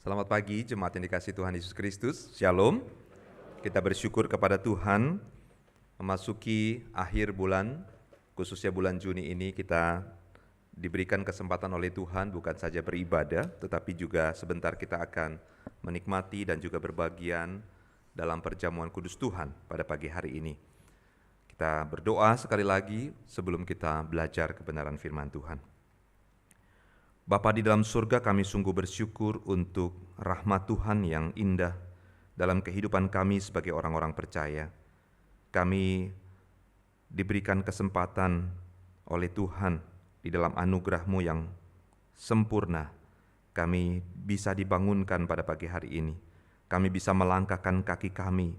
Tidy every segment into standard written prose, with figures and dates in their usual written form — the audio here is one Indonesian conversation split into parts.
Selamat pagi jemaat yang dikasihi Tuhan Yesus Kristus. Shalom. Kita bersyukur kepada Tuhan memasuki akhir bulan, khususnya bulan Juni ini kita diberikan kesempatan oleh Tuhan bukan saja beribadah, tetapi juga sebentar kita akan menikmati dan juga berbagian dalam perjamuan kudus Tuhan pada pagi hari ini. Kita berdoa sekali lagi sebelum kita belajar kebenaran firman Tuhan. Bapa di dalam surga, kami sungguh bersyukur untuk rahmat Tuhan yang indah dalam kehidupan kami sebagai orang-orang percaya. Kami diberikan kesempatan oleh Tuhan di dalam anugerah-Mu yang sempurna. Kami bisa dibangunkan pada pagi hari ini. Kami bisa melangkahkan kaki kami.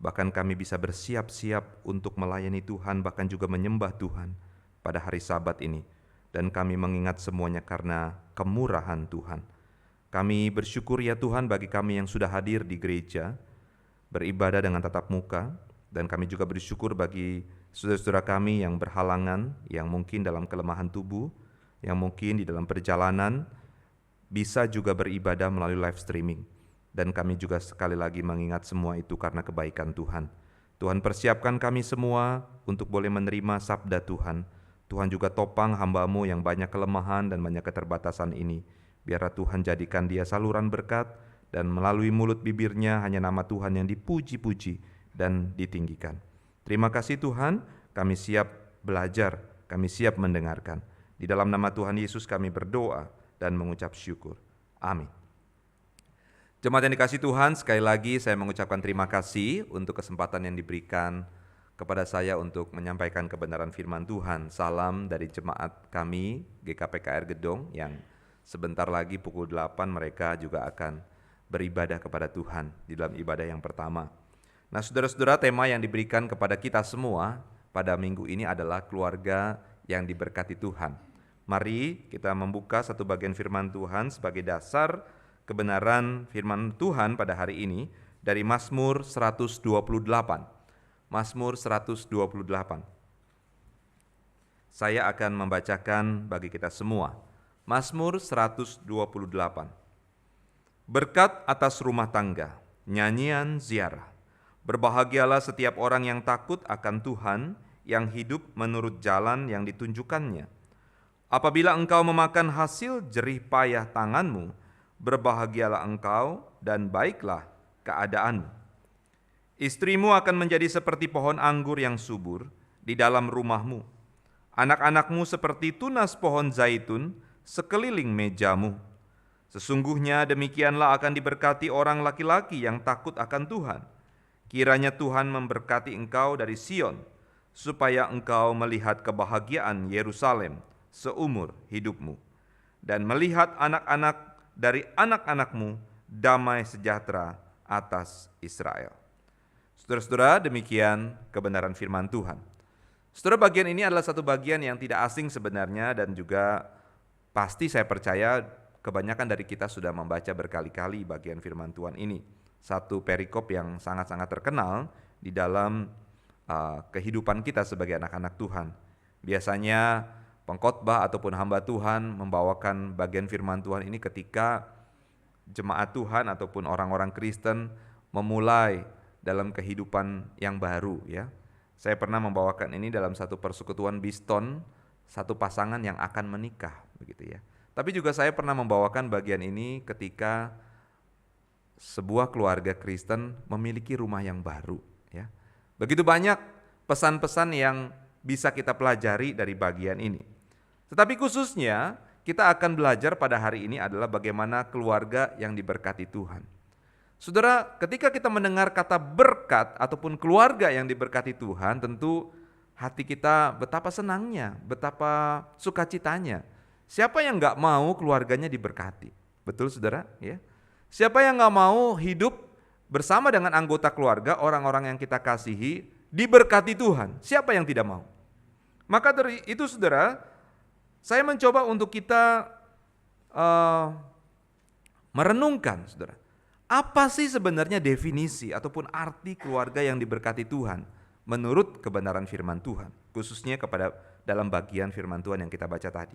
Bahkan kami bisa bersiap-siap untuk melayani Tuhan, bahkan juga menyembah Tuhan pada hari Sabat ini. Dan kami mengingat semuanya karena kemurahan Tuhan. Kami bersyukur ya Tuhan bagi kami yang sudah hadir di gereja, beribadah dengan tatap muka, dan kami juga bersyukur bagi saudara-saudara kami yang berhalangan, yang mungkin dalam kelemahan tubuh, yang mungkin di dalam perjalanan, bisa juga beribadah melalui live streaming. Dan kami juga sekali lagi mengingat semua itu karena kebaikan Tuhan. Tuhan persiapkan kami semua untuk boleh menerima sabda Tuhan. Tuhan juga topang hamba-Mu yang banyak kelemahan dan banyak keterbatasan ini. Biarlah Tuhan jadikan dia saluran berkat, dan melalui mulut bibirnya hanya nama Tuhan yang dipuji-puji dan ditinggikan. Terima kasih Tuhan, kami siap belajar, kami siap mendengarkan. Di dalam nama Tuhan Yesus kami berdoa dan mengucap syukur. Amin. Jemaat yang dikasihi Tuhan, sekali lagi saya mengucapkan terima kasih untuk kesempatan yang diberikan kepada saya untuk menyampaikan kebenaran firman Tuhan. Salam dari jemaat kami GKPKR Gedong yang sebentar lagi pukul 8 mereka juga akan beribadah kepada Tuhan di dalam ibadah yang pertama. Nah saudara-saudara, tema yang diberikan kepada kita semua pada minggu ini adalah keluarga yang diberkati Tuhan. Mari kita membuka satu bagian firman Tuhan sebagai dasar kebenaran firman Tuhan pada hari ini dari Mazmur 128. Mazmur 128. Saya akan membacakan bagi kita semua. Mazmur 128. Berkat atas rumah tangga, nyanyian ziarah. Berbahagialah setiap orang yang takut akan Tuhan, yang hidup menurut jalan yang ditunjukkannya. Apabila engkau memakan hasil jerih payah tanganmu, berbahagialah engkau dan baiklah keadaanmu. Istrimu akan menjadi seperti pohon anggur yang subur di dalam rumahmu. Anak-anakmu seperti tunas pohon zaitun sekeliling mejamu. Sesungguhnya demikianlah akan diberkati orang laki-laki yang takut akan Tuhan. Kiranya Tuhan memberkati engkau dari Sion, supaya engkau melihat kebahagiaan Yerusalem seumur hidupmu, dan melihat anak-anak dari anak-anakmu damai sejahtera atas Israel. Saudara-saudara, demikian kebenaran firman Tuhan. Saudara, bagian ini adalah satu bagian yang tidak asing sebenarnya, dan juga pasti saya percaya kebanyakan dari kita sudah membaca berkali-kali bagian firman Tuhan ini. Satu perikop yang sangat-sangat terkenal di dalam kehidupan kita sebagai anak-anak Tuhan. Biasanya pengkhotbah ataupun hamba Tuhan membawakan bagian firman Tuhan ini ketika jemaat Tuhan ataupun orang-orang Kristen memulai dalam kehidupan yang baru ya. Saya pernah membawakan ini dalam satu persekutuan Biston, satu pasangan yang akan menikah begitu ya. Tapi juga saya pernah membawakan bagian ini ketika sebuah keluarga Kristen memiliki rumah yang baru ya. Begitu banyak pesan-pesan yang bisa kita pelajari dari bagian ini. Tetapi khususnya kita akan belajar pada hari ini adalah bagaimana keluarga yang diberkati Tuhan. Saudara, ketika kita mendengar kata berkat ataupun keluarga yang diberkati Tuhan, tentu hati kita betapa senangnya, betapa sukacitanya. Siapa yang gak mau keluarganya diberkati? Betul saudara? Ya. Siapa yang gak mau hidup bersama dengan anggota keluarga, orang-orang yang kita kasihi, diberkati Tuhan? Siapa yang tidak mau? Maka dari itu saudara, saya mencoba untuk kita merenungkan saudara. Apa sih sebenarnya definisi ataupun arti keluarga yang diberkati Tuhan menurut kebenaran firman Tuhan, khususnya kepada dalam bagian firman Tuhan yang kita baca tadi.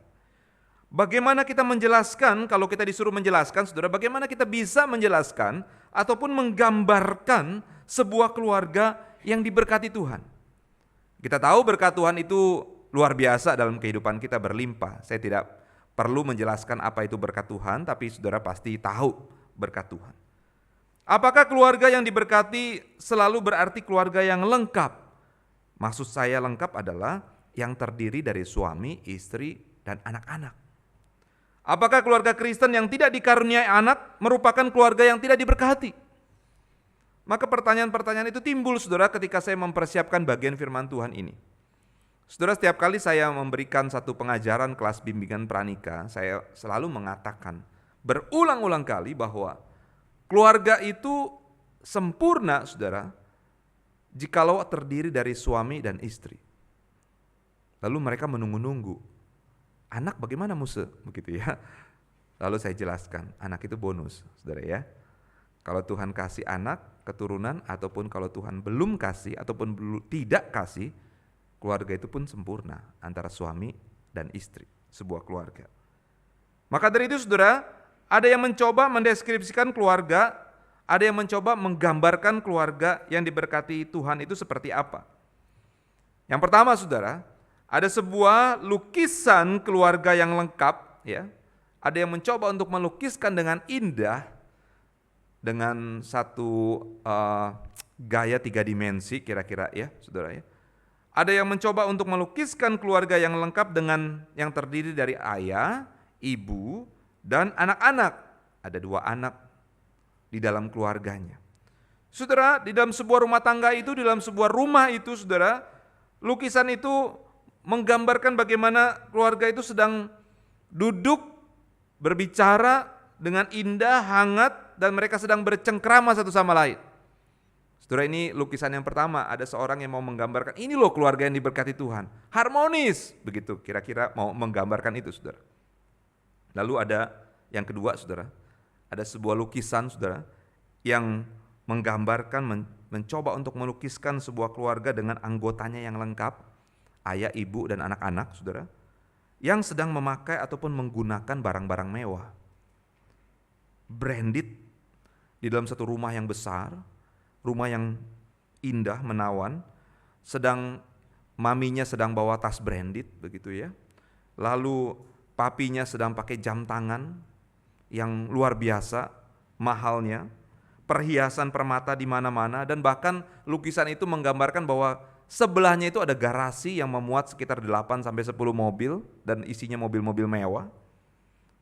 Bagaimana kita menjelaskan, kalau kita disuruh menjelaskan, saudara, bagaimana kita bisa menjelaskan ataupun menggambarkan sebuah keluarga yang diberkati Tuhan? Kita tahu berkat Tuhan itu luar biasa dalam kehidupan kita, berlimpah. Saya tidak perlu menjelaskan apa itu berkat Tuhan, tapi saudara pasti tahu berkat Tuhan. Apakah keluarga yang diberkati selalu berarti keluarga yang lengkap? Maksud saya lengkap adalah yang terdiri dari suami, istri, dan anak-anak. Apakah keluarga Kristen yang tidak dikaruniai anak merupakan keluarga yang tidak diberkati? Maka pertanyaan-pertanyaan itu timbul, saudara, ketika saya mempersiapkan bagian firman Tuhan ini. Saudara, setiap kali saya memberikan satu pengajaran kelas bimbingan pranikah, saya selalu mengatakan berulang-ulang kali bahwa keluarga itu sempurna, saudara, jikalau terdiri dari suami dan istri. Lalu mereka menunggu-nunggu, anak bagaimana Muse? Begitu ya. Lalu saya jelaskan, anak itu bonus, saudara ya. Kalau Tuhan kasih anak, keturunan, ataupun kalau Tuhan belum kasih ataupun tidak kasih, keluarga itu pun sempurna antara suami dan istri, sebuah keluarga. Maka dari itu, saudara, ada yang mencoba mendeskripsikan keluarga, ada yang mencoba menggambarkan keluarga yang diberkati Tuhan itu seperti apa. Yang pertama, saudara, ada sebuah lukisan keluarga yang lengkap, ya. Ada yang mencoba untuk melukiskan dengan indah, dengan satu gaya 3 dimensi kira-kira ya, saudara ya. Ada yang mencoba untuk melukiskan keluarga yang lengkap dengan yang terdiri dari ayah, ibu, dan anak-anak. Ada 2 anak di dalam keluarganya. Saudara, di dalam sebuah rumah tangga itu, di dalam sebuah rumah itu, saudara, lukisan itu menggambarkan bagaimana keluarga itu sedang duduk, berbicara dengan indah, hangat, dan mereka sedang bercengkrama satu sama lain. Saudara, ini lukisan yang pertama, ada seorang yang mau menggambarkan, ini loh keluarga yang diberkati Tuhan, harmonis, begitu kira-kira mau menggambarkan itu, saudara. Lalu ada yang kedua, saudara, ada sebuah lukisan, saudara, yang menggambarkan, mencoba untuk melukiskan sebuah keluarga dengan anggotanya yang lengkap, ayah, ibu, dan anak-anak, saudara, yang sedang memakai ataupun menggunakan barang-barang mewah, branded, di dalam satu rumah yang besar, rumah yang indah, menawan, sedang maminya sedang bawa tas branded, begitu ya. Lalu papinya sedang pakai jam tangan yang luar biasa mahalnya, perhiasan permata di mana-mana, dan bahkan lukisan itu menggambarkan bahwa sebelahnya itu ada garasi yang memuat sekitar 8 sampai 10 mobil dan isinya mobil-mobil mewah.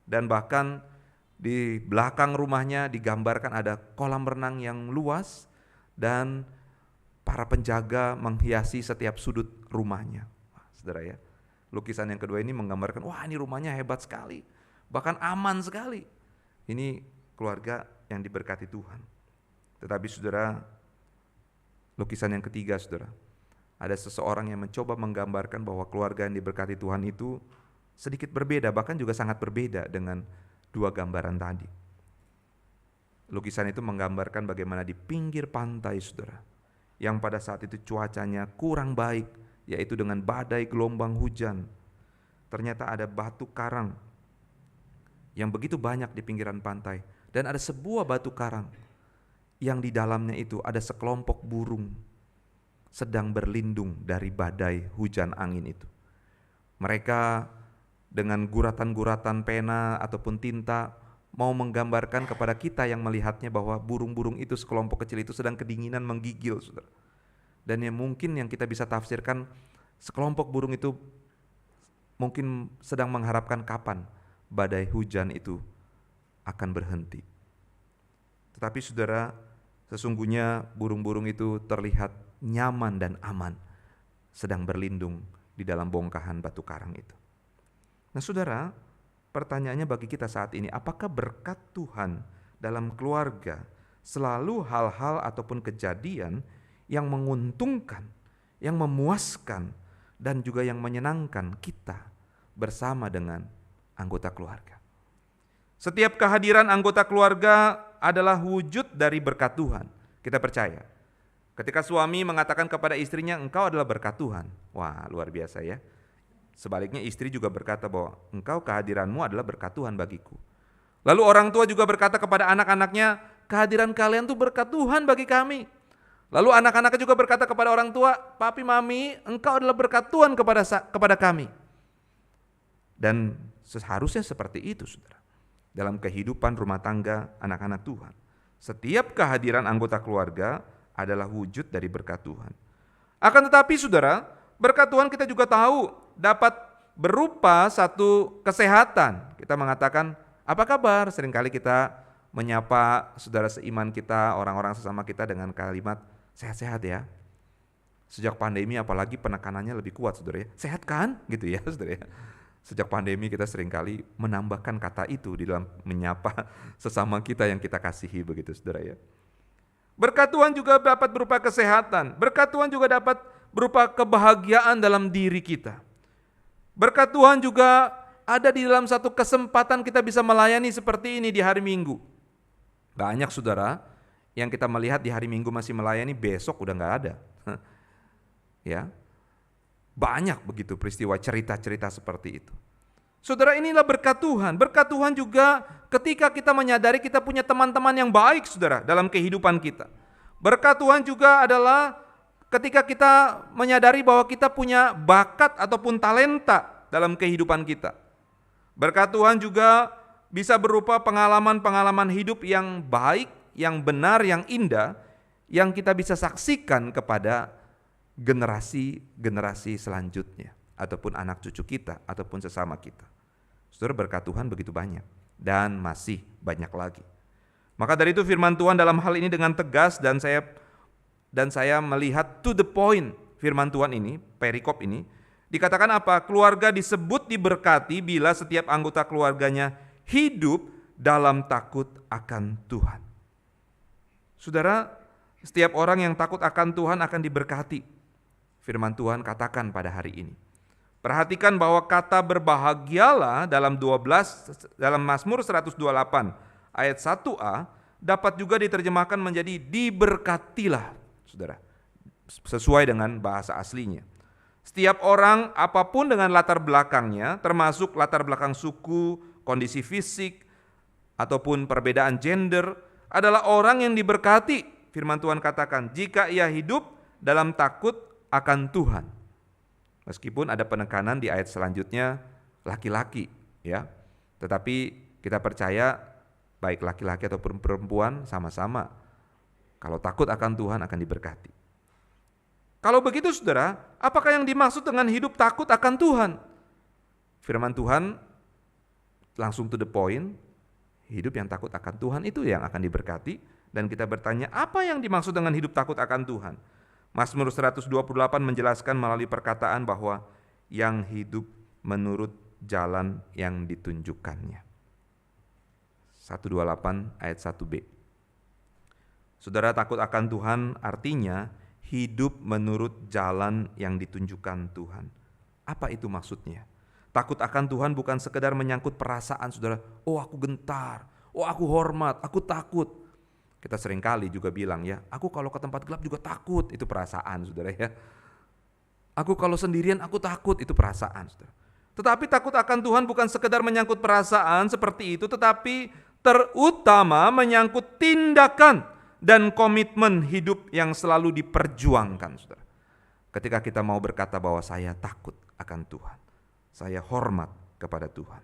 Dan bahkan di belakang rumahnya digambarkan ada kolam renang yang luas dan para penjaga menghiasi setiap sudut rumahnya. Wah, saudara ya, lukisan yang kedua ini menggambarkan, wah ini rumahnya hebat sekali, bahkan aman sekali. Ini keluarga yang diberkati Tuhan. Tetapi saudara, lukisan yang ketiga, saudara, ada seseorang yang mencoba menggambarkan bahwa keluarga yang diberkati Tuhan itu sedikit berbeda, bahkan juga sangat berbeda dengan 2 gambaran tadi. Lukisan itu menggambarkan bagaimana di pinggir pantai, saudara, yang pada saat itu cuacanya kurang baik, yaitu dengan badai gelombang hujan. Ternyata ada batu karang yang begitu banyak di pinggiran pantai, dan ada sebuah batu karang yang di dalamnya itu ada sekelompok burung sedang berlindung dari badai hujan angin itu. Mereka dengan guratan-guratan pena ataupun tinta mau menggambarkan kepada kita yang melihatnya bahwa burung-burung itu, sekelompok kecil itu sedang kedinginan menggigil, saudara. Dan yang mungkin yang kita bisa tafsirkan, sekelompok burung itu mungkin sedang mengharapkan kapan badai hujan itu akan berhenti. Tetapi saudara, sesungguhnya burung-burung itu terlihat nyaman dan aman, sedang berlindung di dalam bongkahan batu karang itu. Nah saudara, pertanyaannya bagi kita saat ini, apakah berkat Tuhan dalam keluarga selalu hal-hal ataupun kejadian yang menguntungkan, yang memuaskan, dan juga yang menyenangkan kita bersama dengan anggota keluarga? Setiap kehadiran anggota keluarga adalah wujud dari berkat Tuhan. Kita percaya. Ketika suami mengatakan kepada istrinya, engkau adalah berkat Tuhan. Wah, luar biasa ya. Sebaliknya istri juga berkata bahwa engkau kehadiranmu adalah berkat Tuhan bagiku. Lalu orang tua juga berkata kepada anak-anaknya, kehadiran kalian tuh berkat Tuhan bagi kami. Lalu anak-anaknya juga berkata kepada orang tua, papi mami engkau adalah berkat Tuhan kepada kami. Dan seharusnya seperti itu saudara. Dalam kehidupan rumah tangga anak-anak Tuhan. Setiap kehadiran anggota keluarga adalah wujud dari berkat Tuhan. Akan tetapi saudara, berkat Tuhan kita juga tahu dapat berupa satu kesehatan. Kita mengatakan, apa kabar? Seringkali kita menyapa saudara seiman kita, orang-orang sesama kita dengan kalimat, sehat-sehat ya. Sejak pandemi apalagi penekanannya lebih kuat saudara ya. Sehat kan? Gitu ya saudara ya. Sejak pandemi kita seringkali menambahkan kata itu di dalam menyapa sesama kita yang kita kasihi begitu saudara ya. Berkat Tuhan juga dapat berupa kesehatan. Berkat Tuhan juga dapat berupa kebahagiaan dalam diri kita. Berkat Tuhan juga ada di dalam satu kesempatan kita bisa melayani seperti ini di hari Minggu. Banyak saudara yang kita melihat di hari Minggu masih melayani, besok udah gak ada. Ya, banyak begitu peristiwa cerita-cerita seperti itu. Saudara, inilah berkat Tuhan. Berkat Tuhan juga ketika kita menyadari kita punya teman-teman yang baik saudara dalam kehidupan kita. Berkat Tuhan juga adalah ketika kita menyadari bahwa kita punya bakat ataupun talenta dalam kehidupan kita. Berkat Tuhan juga bisa berupa pengalaman-pengalaman hidup yang baik, yang benar, yang indah, yang kita bisa saksikan kepada generasi-generasi selanjutnya, ataupun anak cucu kita, ataupun sesama kita. Saudara, berkat Tuhan begitu banyak, dan masih banyak lagi. Maka dari itu firman Tuhan dalam hal ini dengan tegas, dan saya melihat to the point firman Tuhan ini, perikop ini, dikatakan apa? Keluarga disebut diberkati bila setiap anggota keluarganya hidup dalam takut akan Tuhan. Saudara, setiap orang yang takut akan Tuhan akan diberkati. Firman Tuhan katakan pada hari ini. Perhatikan bahwa kata berbahagialah dalam Mazmur 128 ayat 1a dapat juga diterjemahkan menjadi diberkatilah, saudara. Sesuai dengan bahasa aslinya. Setiap orang apapun dengan latar belakangnya, termasuk latar belakang suku, kondisi fisik, ataupun perbedaan gender, adalah orang yang diberkati. Firman Tuhan katakan, jika ia hidup dalam takut akan Tuhan. Meskipun ada penekanan di ayat selanjutnya laki-laki, ya. Tetapi kita percaya baik laki-laki ataupun perempuan sama-sama kalau takut akan Tuhan akan diberkati. Kalau begitu saudara, apakah yang dimaksud dengan hidup takut akan Tuhan? Firman Tuhan langsung to the point, hidup yang takut akan Tuhan itu yang akan diberkati. Dan kita bertanya, apa yang dimaksud dengan hidup takut akan Tuhan? Mazmur 128 menjelaskan melalui perkataan bahwa yang hidup menurut jalan yang ditunjukkannya. 128 ayat 1b. Saudara, takut akan Tuhan artinya hidup menurut jalan yang ditunjukkan Tuhan. Apa itu maksudnya? Takut akan Tuhan bukan sekedar menyangkut perasaan saudara. Oh aku gentar, oh aku hormat, aku takut. Kita seringkali juga bilang ya, aku kalau ke tempat gelap juga takut, itu perasaan saudara ya. Aku kalau sendirian aku takut, itu perasaan saudara. Tetapi takut akan Tuhan bukan sekedar menyangkut perasaan seperti itu, tetapi terutama menyangkut tindakan dan komitmen hidup yang selalu diperjuangkan saudara. Ketika kita mau berkata bahwa saya takut akan Tuhan, saya hormat kepada Tuhan.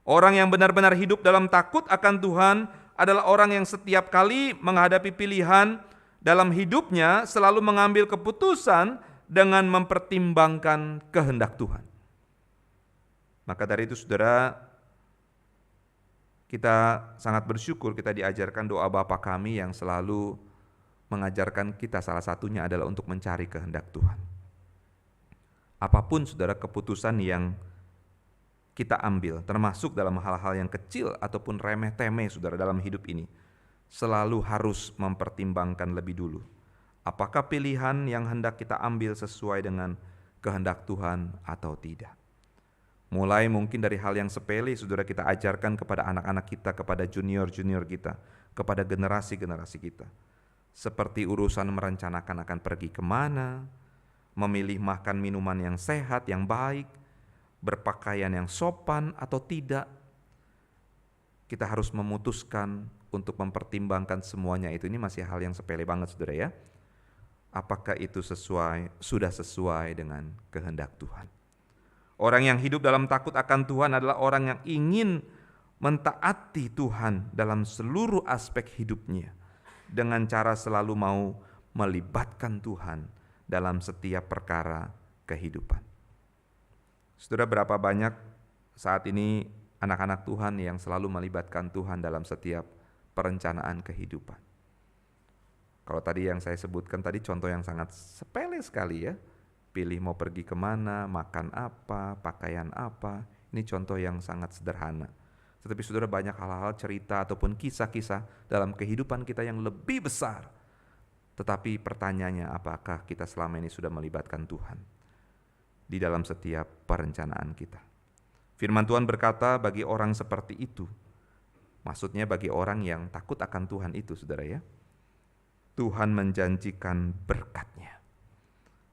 Orang yang benar-benar hidup dalam takut akan Tuhan adalah orang yang setiap kali menghadapi pilihan dalam hidupnya selalu mengambil keputusan dengan mempertimbangkan kehendak Tuhan. Maka dari itu saudara, kita sangat bersyukur kita diajarkan doa Bapa kami yang selalu mengajarkan kita, salah satunya adalah untuk mencari kehendak Tuhan. Apapun saudara keputusan yang kita ambil, termasuk dalam hal-hal yang kecil ataupun remeh-temeh saudara dalam hidup ini, selalu harus mempertimbangkan lebih dulu. Apakah pilihan yang hendak kita ambil sesuai dengan kehendak Tuhan atau tidak? Mulai mungkin dari hal yang sepele saudara kita ajarkan kepada anak-anak kita, kepada junior-junior kita, kepada generasi-generasi kita. Seperti urusan merencanakan akan pergi kemana, memilih makan minuman yang sehat, yang baik, berpakaian yang sopan atau tidak. Kita harus memutuskan untuk mempertimbangkan semuanya itu. Ini masih hal yang sepele banget, saudara ya. Apakah itu sudah sesuai dengan kehendak Tuhan? Orang yang hidup dalam takut akan Tuhan adalah orang yang ingin mentaati Tuhan dalam seluruh aspek hidupnya, dengan cara selalu mau melibatkan Tuhan dalam setiap perkara kehidupan. Saudara, berapa banyak saat ini anak-anak Tuhan yang selalu melibatkan Tuhan dalam setiap perencanaan kehidupan. Kalau tadi yang saya sebutkan tadi contoh yang sangat sepele sekali ya. Pilih mau pergi kemana, makan apa, pakaian apa. Ini contoh yang sangat sederhana. Tetapi saudara, banyak hal-hal cerita ataupun kisah-kisah dalam kehidupan kita yang lebih besar. Tetapi pertanyaannya, apakah kita selama ini sudah melibatkan Tuhan di dalam setiap perencanaan kita? Firman Tuhan berkata bagi orang seperti itu, maksudnya bagi orang yang takut akan Tuhan itu, saudara ya, Tuhan menjanjikan berkat-Nya.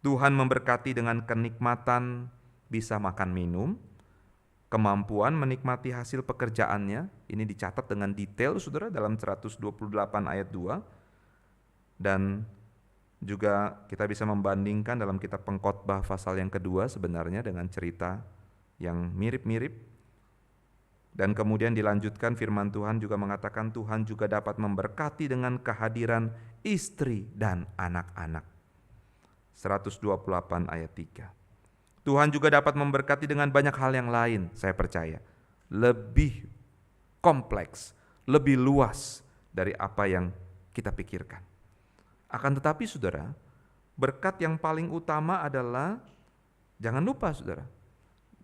Tuhan memberkati dengan kenikmatan bisa makan minum, kemampuan menikmati hasil pekerjaannya. Ini dicatat dengan detail, saudara, dalam 128 ayat 2. Dan juga kita bisa membandingkan dalam kitab Pengkhotbah pasal yang kedua sebenarnya dengan cerita yang mirip-mirip. Dan kemudian dilanjutkan firman Tuhan juga mengatakan Tuhan juga dapat memberkati dengan kehadiran istri dan anak-anak. 128 ayat 3. Tuhan juga dapat memberkati dengan banyak hal yang lain, saya percaya. Lebih kompleks, lebih luas dari apa yang kita pikirkan. Akan tetapi saudara, berkat yang paling utama adalah, jangan lupa saudara,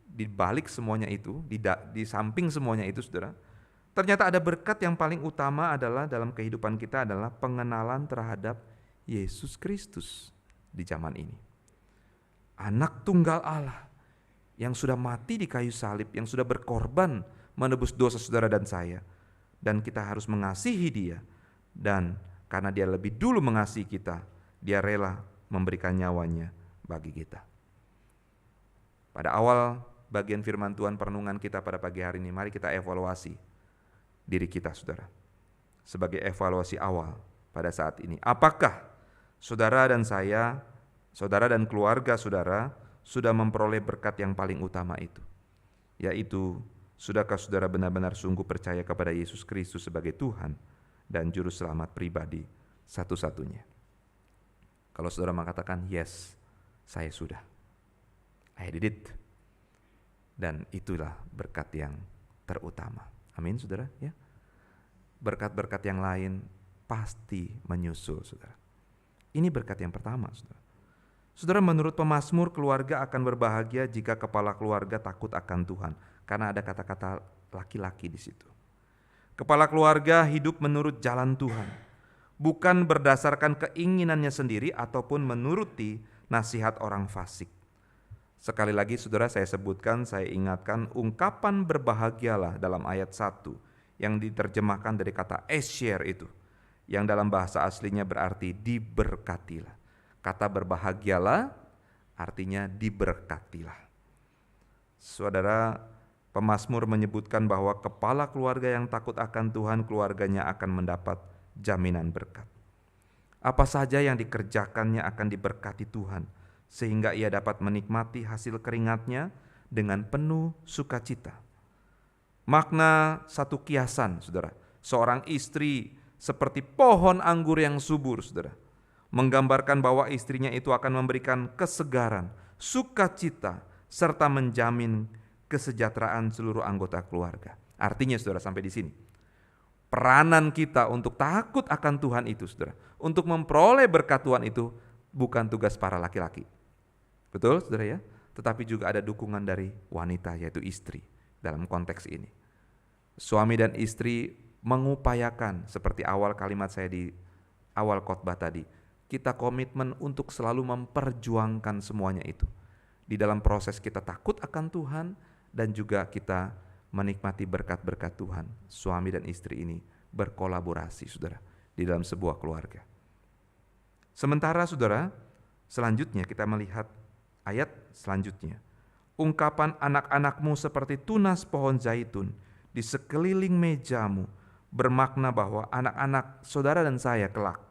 di balik semuanya itu, di samping semuanya itu saudara, ternyata ada berkat yang paling utama adalah dalam kehidupan kita adalah pengenalan terhadap Yesus Kristus di zaman ini. Anak tunggal Allah yang sudah mati di kayu salib, yang sudah berkorban menebus dosa saudara dan saya. Dan kita harus mengasihi Dia. Dan karena Dia lebih dulu mengasihi kita, Dia rela memberikan nyawanya bagi kita. Pada awal bagian firman Tuhan perenungan kita pada pagi hari ini, mari kita evaluasi diri kita saudara. Sebagai evaluasi awal pada saat ini, apakah saudara dan saya, saudara dan keluarga saudara sudah memperoleh berkat yang paling utama itu, yaitu sudahkah saudara benar-benar sungguh percaya kepada Yesus Kristus sebagai Tuhan dan Juru Selamat pribadi satu-satunya? Kalau saudara mengatakan yes, saya sudah, I did it, dan itulah berkat yang terutama. Amin saudara ya. Berkat-berkat yang lain pasti menyusul saudara. Ini berkat yang pertama saudara. Saudara, menurut pemazmur, keluarga akan berbahagia jika kepala keluarga takut akan Tuhan, karena ada kata-kata laki-laki di situ. Kepala keluarga hidup menurut jalan Tuhan, bukan berdasarkan keinginannya sendiri ataupun menuruti nasihat orang fasik. Sekali lagi saudara, saya sebutkan, saya ingatkan ungkapan berbahagialah dalam ayat 1 yang diterjemahkan dari kata esher itu, yang dalam bahasa aslinya berarti diberkatilah. Kata berbahagialah artinya diberkatilah. Saudara, pemazmur menyebutkan bahwa kepala keluarga yang takut akan Tuhan, keluarganya akan mendapat jaminan berkat. Apa saja yang dikerjakannya akan diberkati Tuhan, sehingga ia dapat menikmati hasil keringatnya dengan penuh sukacita. Makna satu kiasan, saudara, seorang istri seperti pohon anggur yang subur, saudara, menggambarkan bahwa istrinya itu akan memberikan kesegaran, sukacita, serta menjamin kesejahteraan seluruh anggota keluarga. Artinya saudara, sampai di sini, peranan kita untuk takut akan Tuhan itu saudara, untuk memperoleh berkat Tuhan itu bukan tugas para laki-laki. Betul saudara ya? Tetapi juga ada dukungan dari wanita, yaitu istri dalam konteks ini. Suami dan istri mengupayakan, seperti awal kalimat saya di awal khotbah tadi, kita komitmen untuk selalu memperjuangkan semuanya itu. Di dalam proses kita takut akan Tuhan dan juga kita menikmati berkat-berkat Tuhan. Suami dan istri ini berkolaborasi saudara di dalam sebuah keluarga. Sementara saudara, selanjutnya kita melihat ayat selanjutnya. Ungkapan anak-anakmu seperti tunas pohon zaitun di sekeliling mejamu bermakna bahwa anak-anak saudara dan saya kelak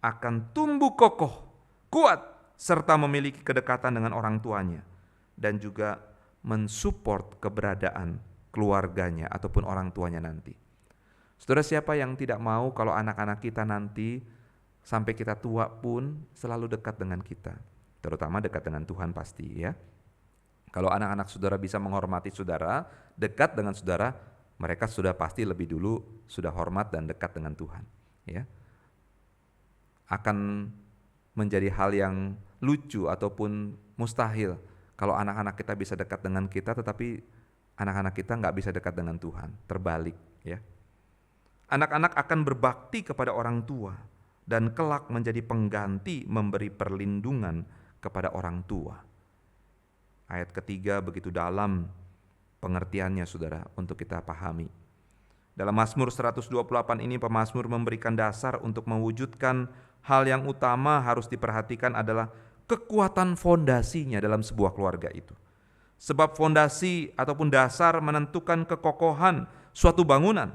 akan tumbuh kokoh, kuat, serta memiliki kedekatan dengan orang tuanya dan juga mensupport keberadaan keluarganya ataupun orang tuanya nanti. Saudara, siapa yang tidak mau kalau anak-anak kita nanti sampai kita tua pun selalu dekat dengan kita, terutama dekat dengan Tuhan pasti ya. Kalau anak-anak saudara bisa menghormati saudara, dekat dengan saudara, mereka sudah pasti lebih dulu sudah hormat dan dekat dengan Tuhan. Ya, akan menjadi hal yang lucu ataupun mustahil kalau anak-anak kita bisa dekat dengan kita, tetapi anak-anak kita nggak bisa dekat dengan Tuhan. Terbalik, ya. Anak-anak akan berbakti kepada orang tua dan kelak menjadi pengganti memberi perlindungan kepada orang tua. Ayat ketiga begitu dalam pengertiannya saudara untuk kita pahami. Dalam Mazmur 128 ini pemazmur memberikan dasar untuk mewujudkan hal yang utama harus diperhatikan adalah kekuatan fondasinya dalam sebuah keluarga itu. Sebab fondasi ataupun dasar menentukan kekokohan suatu bangunan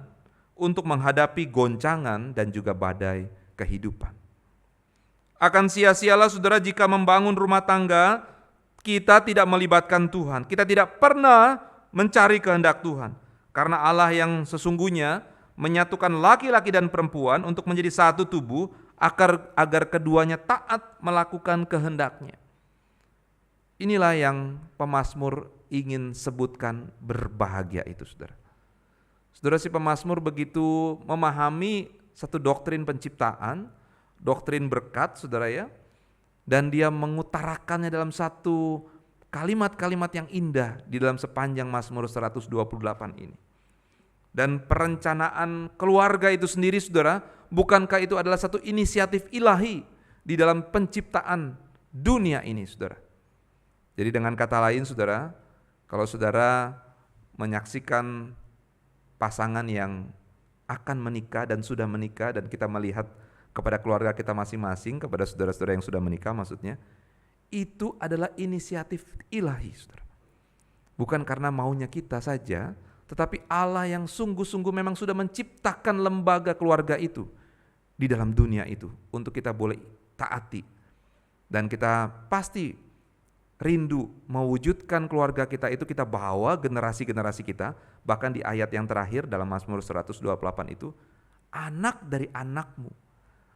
untuk menghadapi goncangan dan juga badai kehidupan. Akan sia-sialah saudara jika membangun rumah tangga kita tidak melibatkan Tuhan, kita tidak pernah mencari kehendak Tuhan. Karena Allah yang sesungguhnya menyatukan laki-laki dan perempuan untuk menjadi satu tubuh agar keduanya taat melakukan kehendaknya. Inilah yang pemazmur ingin sebutkan berbahagia itu saudara. Saudara, si pemazmur begitu memahami satu doktrin penciptaan, doktrin berkat saudara ya, dan dia mengutarakannya dalam satu kalimat-kalimat yang indah di dalam sepanjang Mazmur 128 ini. Dan perencanaan keluarga itu sendiri saudara, bukankah itu adalah satu inisiatif ilahi di dalam penciptaan dunia ini saudara. Jadi dengan kata lain saudara, kalau saudara menyaksikan pasangan yang akan menikah dan sudah menikah dan kita melihat kepada keluarga kita masing-masing, kepada saudara-saudara yang sudah menikah maksudnya, itu adalah inisiatif ilahi saudara. Bukan karena maunya kita saja, tetapi Allah yang sungguh-sungguh memang sudah menciptakan lembaga keluarga itu di dalam dunia itu untuk kita boleh taati. Dan kita pasti rindu mewujudkan keluarga kita itu, kita bawa generasi-generasi kita, bahkan di ayat yang terakhir dalam Mazmur 128 itu, anak dari anakmu.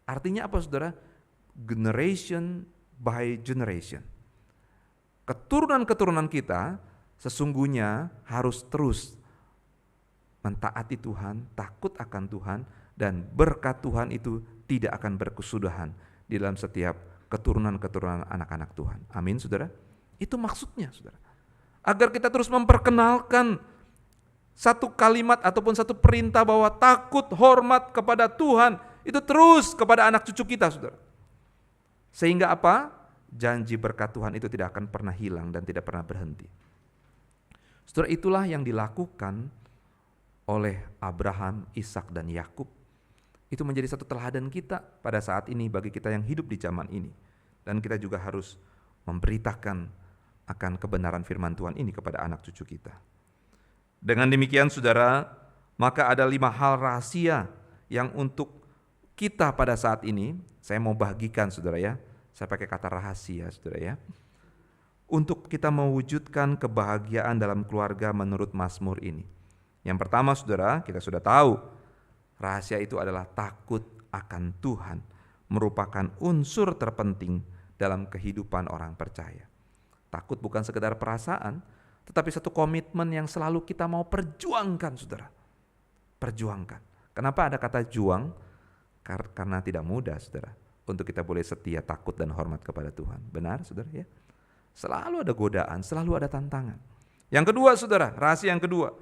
Artinya apa saudara? Generation by generation. Keturunan-keturunan kita sesungguhnya harus terus mentaati Tuhan, takut akan Tuhan, dan berkat Tuhan itu tidak akan berkesudahan di dalam setiap keturunan-keturunan anak-anak Tuhan. Amin saudara. Itu maksudnya saudara. Agar kita terus memperkenalkan satu kalimat ataupun satu perintah bahwa takut hormat kepada Tuhan itu terus kepada anak cucu kita saudara. Sehingga apa? Janji berkat Tuhan itu tidak akan pernah hilang dan tidak pernah berhenti. Saudara, itulah yang dilakukan oleh Abraham, Ishak dan Yakub. Itu menjadi satu teladan kita pada saat ini bagi kita yang hidup di zaman ini. Dan kita juga harus memberitakan akan kebenaran firman Tuhan ini kepada anak cucu kita. Dengan demikian saudara, maka ada 5 hal rahasia yang untuk kita pada saat ini, saya mau bagikan saudara ya, saya pakai kata rahasia saudara ya, untuk kita mewujudkan kebahagiaan dalam keluarga menurut Mazmur ini. Yang pertama saudara, kita sudah tahu, rahasia itu adalah takut akan Tuhan, merupakan unsur terpenting dalam kehidupan orang percaya. Takut bukan sekedar perasaan, tetapi satu komitmen yang selalu kita mau perjuangkan saudara. Perjuangkan. Kenapa ada kata juang? Karena tidak mudah saudara untuk kita boleh setia, takut dan hormat kepada Tuhan. Benar saudara ya? Selalu ada godaan, selalu ada tantangan. Yang kedua saudara, rahasia yang kedua,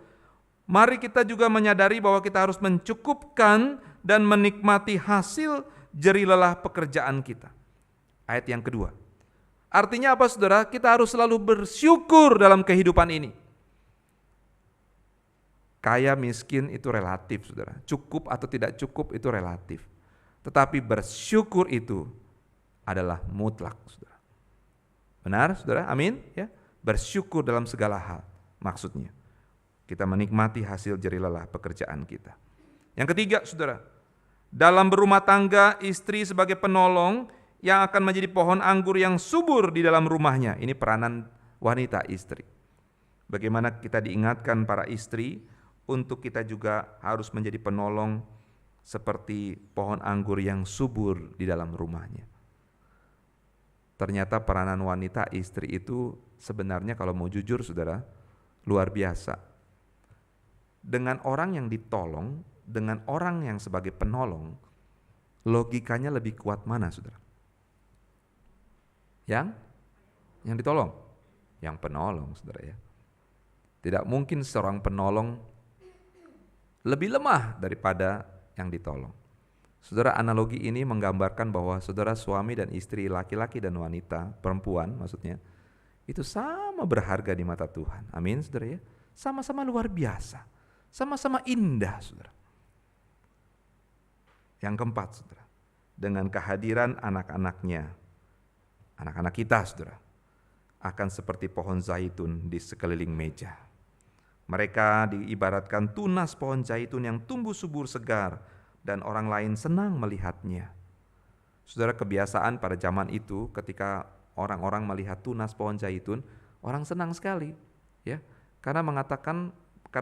mari kita juga menyadari bahwa kita harus mencukupkan dan menikmati hasil jerih lelah pekerjaan kita. Ayat yang kedua. Artinya apa saudara? Kita harus selalu bersyukur dalam kehidupan ini. Kaya miskin itu relatif saudara. Cukup atau tidak cukup itu relatif. Tetapi bersyukur itu adalah mutlak saudara. Benar saudara? Amin ya. bersyukur dalam segala hal. Maksudnya, kita menikmati hasil jerih lelah pekerjaan kita. Yang ketiga, saudara, dalam berumah tangga, istri sebagai penolong yang akan menjadi pohon anggur yang subur di dalam rumahnya. Ini peranan wanita istri. Bagaimana kita diingatkan para istri untuk kita juga harus menjadi penolong seperti pohon anggur yang subur di dalam rumahnya. Ternyata peranan wanita istri itu sebenarnya kalau mau jujur saudara, luar biasa. Dengan orang yang ditolong, dengan orang yang sebagai penolong, logikanya lebih kuat mana saudara? Yang ditolong? Yang penolong saudara ya. Tidak mungkin seorang penolong lebih lemah daripada yang ditolong. Saudara, analogi ini menggambarkan bahwa saudara suami dan istri, laki-laki dan wanita, perempuan maksudnya, itu sama berharga di mata Tuhan. Amin saudara ya. Sama-sama luar biasa, sama-sama indah saudara. Yang keempat saudara, dengan kehadiran anak-anaknya, anak-anak kita saudara, akan seperti pohon zaitun di sekeliling meja. Mereka diibaratkan tunas pohon zaitun yang tumbuh subur segar dan orang lain senang melihatnya. Saudara, kebiasaan pada zaman itu ketika orang-orang melihat tunas pohon zaitun, orang senang sekali, ya. Karena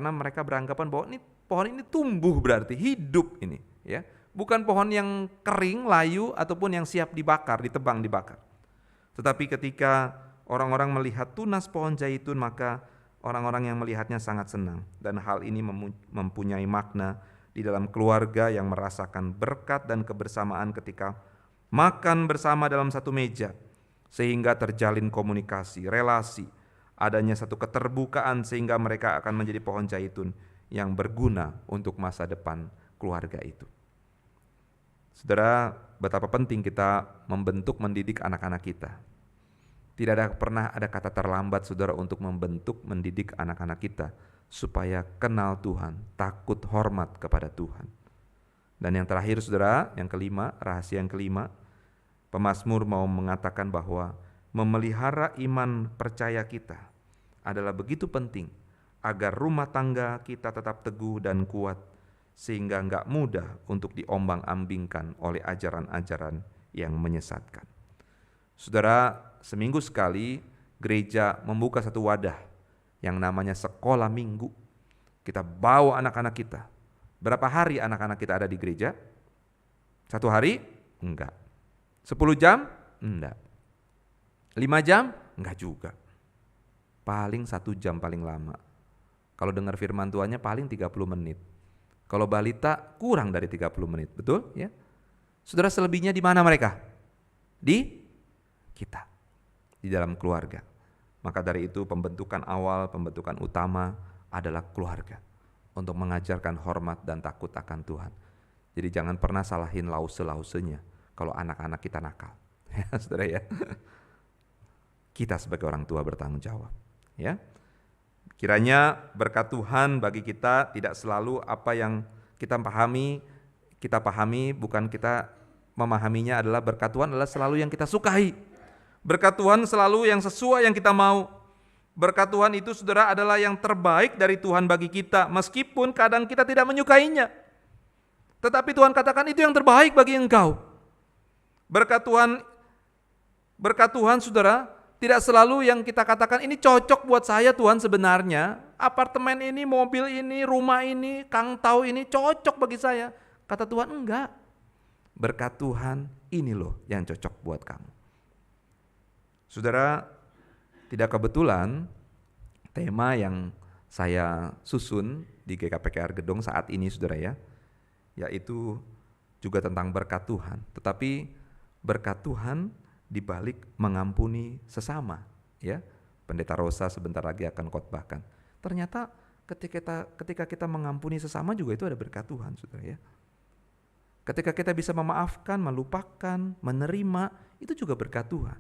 mereka beranggapan bahwa pohon ini tumbuh berarti hidup ini, ya. Bukan pohon yang kering, layu ataupun yang siap dibakar, ditebang, dibakar. Tetapi ketika orang-orang melihat tunas pohon zaitun, maka orang-orang yang melihatnya sangat senang, dan hal ini mempunyai makna di dalam keluarga yang merasakan berkat dan kebersamaan ketika makan bersama dalam satu meja, sehingga terjalin komunikasi, relasi, adanya satu keterbukaan sehingga mereka akan menjadi pohon zaitun yang berguna untuk masa depan keluarga itu. Saudara, betapa penting kita membentuk, mendidik anak-anak kita. Tidak pernah ada kata terlambat saudara untuk membentuk, mendidik anak-anak kita supaya kenal Tuhan, takut hormat kepada Tuhan. Dan yang terakhir saudara, yang kelima, rahasia yang kelima, pemazmur mau mengatakan bahwa memelihara iman percaya kita adalah begitu penting agar rumah tangga kita tetap teguh dan kuat, sehingga enggak mudah untuk diombang-ambingkan oleh ajaran-ajaran yang menyesatkan. Saudara, seminggu sekali gereja membuka satu wadah yang namanya sekolah minggu. Kita bawa anak-anak kita. Berapa hari anak-anak kita ada di gereja? 1 hari? Enggak. 10 jam? Enggak. 5 jam? Enggak juga. Paling 1 jam paling lama. Kalau dengar firman Tuhannya paling 30 menit. Kalau balita kurang dari 30 menit, betul ya? Saudara, selebihnya di mana mereka? Di kita, di dalam keluarga. Maka dari itu pembentukan awal, pembentukan utama adalah keluarga, untuk mengajarkan hormat dan takut akan Tuhan. Jadi jangan pernah salahin lause-lausenya kalau anak-anak kita nakal. Ya, saudara ya. Kita sebagai orang tua bertanggung jawab. Ya. Kiranya berkat Tuhan bagi kita tidak selalu apa yang kita pahami, bukan kita memahaminya adalah berkat Tuhan adalah selalu yang kita sukai. Berkat Tuhan selalu yang sesuai yang kita mau. Berkat Tuhan itu saudara adalah yang terbaik dari Tuhan bagi kita, meskipun kadang kita tidak menyukainya. Tetapi Tuhan katakan itu yang terbaik bagi engkau. Berkat Tuhan saudara, tidak selalu yang kita katakan ini cocok buat saya Tuhan sebenarnya. Apartemen ini, mobil ini, rumah ini, Kang Tau ini cocok bagi saya. Kata Tuhan enggak. Berkat Tuhan ini loh yang cocok buat kamu. Saudara, tidak kebetulan tema yang saya susun di GKPKR Gedong saat ini saudara ya, yaitu juga tentang berkat Tuhan. Tetapi berkat Tuhan dibalik mengampuni sesama, ya. Pendeta Rosa sebentar lagi akan khotbahkan. Ternyata ketika kita mengampuni sesama juga itu ada berkat Tuhan, saudara ya. Ketika kita bisa memaafkan, melupakan, menerima, itu juga berkat Tuhan.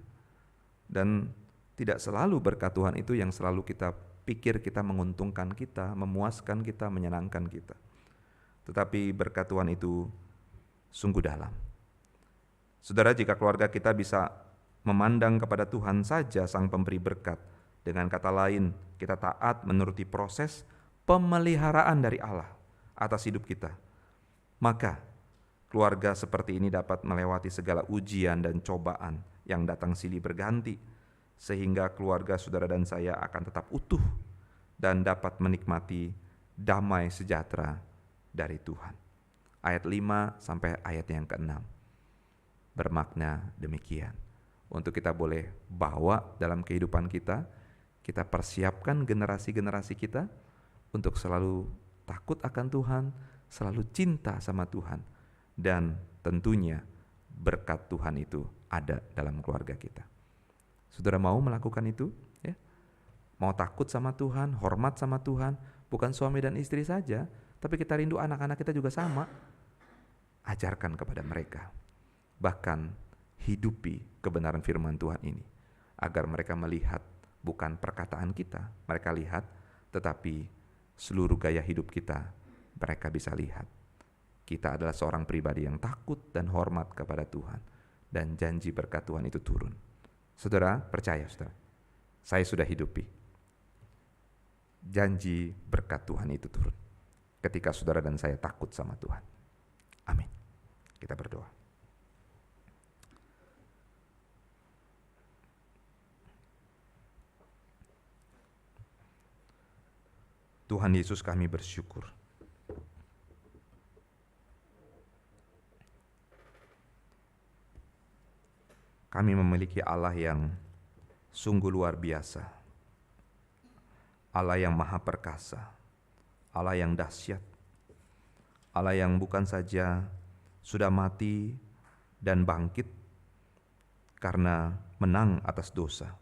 Dan tidak selalu berkat Tuhan itu yang selalu kita pikir kita menguntungkan kita, memuaskan kita, menyenangkan kita. Tetapi berkat Tuhan itu sungguh dalam. Saudara, jika keluarga kita bisa memandang kepada Tuhan saja sang pemberi berkat, Dengan kata lain, kita taat menuruti proses pemeliharaan dari Allah atas hidup kita. Maka keluarga seperti ini dapat melewati segala ujian dan cobaan yang datang silih berganti, sehingga keluarga saudara dan saya akan tetap utuh dan dapat menikmati damai sejahtera dari Tuhan. Ayat 5 sampai ayat yang ke-6 bermakna demikian. Untuk kita boleh bawa dalam kehidupan kita, kita persiapkan generasi-generasi kita untuk selalu takut akan Tuhan, selalu cinta sama Tuhan, dan tentunya berkat Tuhan itu ada dalam keluarga kita. Saudara mau melakukan itu? Ya? Mau takut sama Tuhan, hormat sama Tuhan, bukan suami dan istri saja, tapi kita rindu anak-anak kita juga sama. Ajarkan kepada mereka. Bahkan hidupi kebenaran firman Tuhan ini, agar mereka melihat bukan perkataan kita, mereka lihat, tetapi seluruh gaya hidup kita, mereka bisa lihat. Kita adalah seorang pribadi yang takut dan hormat kepada Tuhan, dan janji berkat Tuhan itu turun. Saudara, percaya saudara, saya sudah hidupi janji berkat Tuhan itu turun ketika saudara dan saya takut sama Tuhan. Amin. Kita berdoa. Tuhan Yesus, kami bersyukur kami memiliki Allah yang sungguh luar biasa, Allah yang maha perkasa, Allah yang dahsyat, Allah yang bukan saja sudah mati dan bangkit karena menang atas dosa,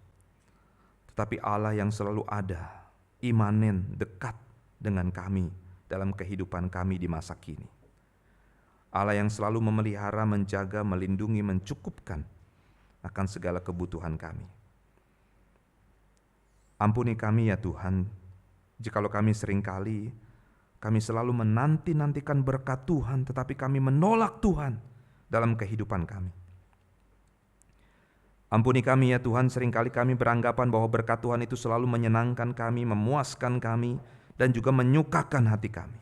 tetapi Allah yang selalu ada, imanen, dekat dengan kami dalam kehidupan kami di masa kini. Allah yang selalu memelihara, menjaga, melindungi, mencukupkan akan segala kebutuhan kami. Ampuni kami ya Tuhan, jikalau kami seringkali kami selalu menanti-nantikan berkat Tuhan, tetapi kami menolak Tuhan dalam kehidupan kami. Ampuni kami ya Tuhan, seringkali kami beranggapan bahwa berkat Tuhan itu selalu menyenangkan kami, memuaskan kami, dan juga menyukakan hati kami.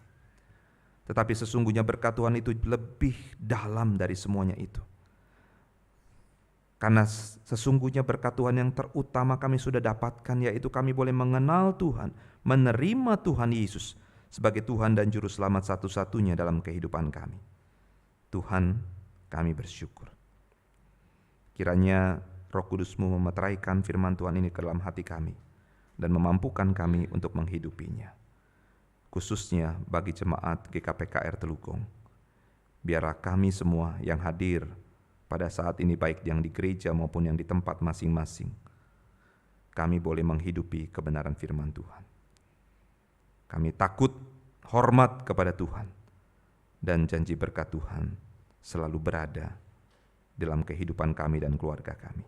Tetapi sesungguhnya berkat Tuhan itu lebih dalam dari semuanya itu. Karena sesungguhnya berkat Tuhan yang terutama kami sudah dapatkan, yaitu kami boleh mengenal Tuhan, menerima Tuhan Yesus sebagai Tuhan dan Juru Selamat satu-satunya dalam kehidupan kami. Tuhan, kami bersyukur. Kiranya Roh Kudus-Mu memeteraikan firman Tuhan ini ke dalam hati kami dan memampukan kami untuk menghidupinya. Khususnya bagi jemaat GKPKR Telukong. Biarlah kami semua yang hadir pada saat ini, baik yang di gereja maupun yang di tempat masing-masing, kami boleh menghidupi kebenaran firman Tuhan. Kami takut, hormat kepada Tuhan, dan janji berkat Tuhan selalu berada dalam kehidupan kami dan keluarga kami.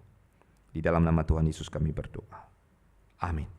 Di dalam nama Tuhan Yesus kami berdoa. Amin.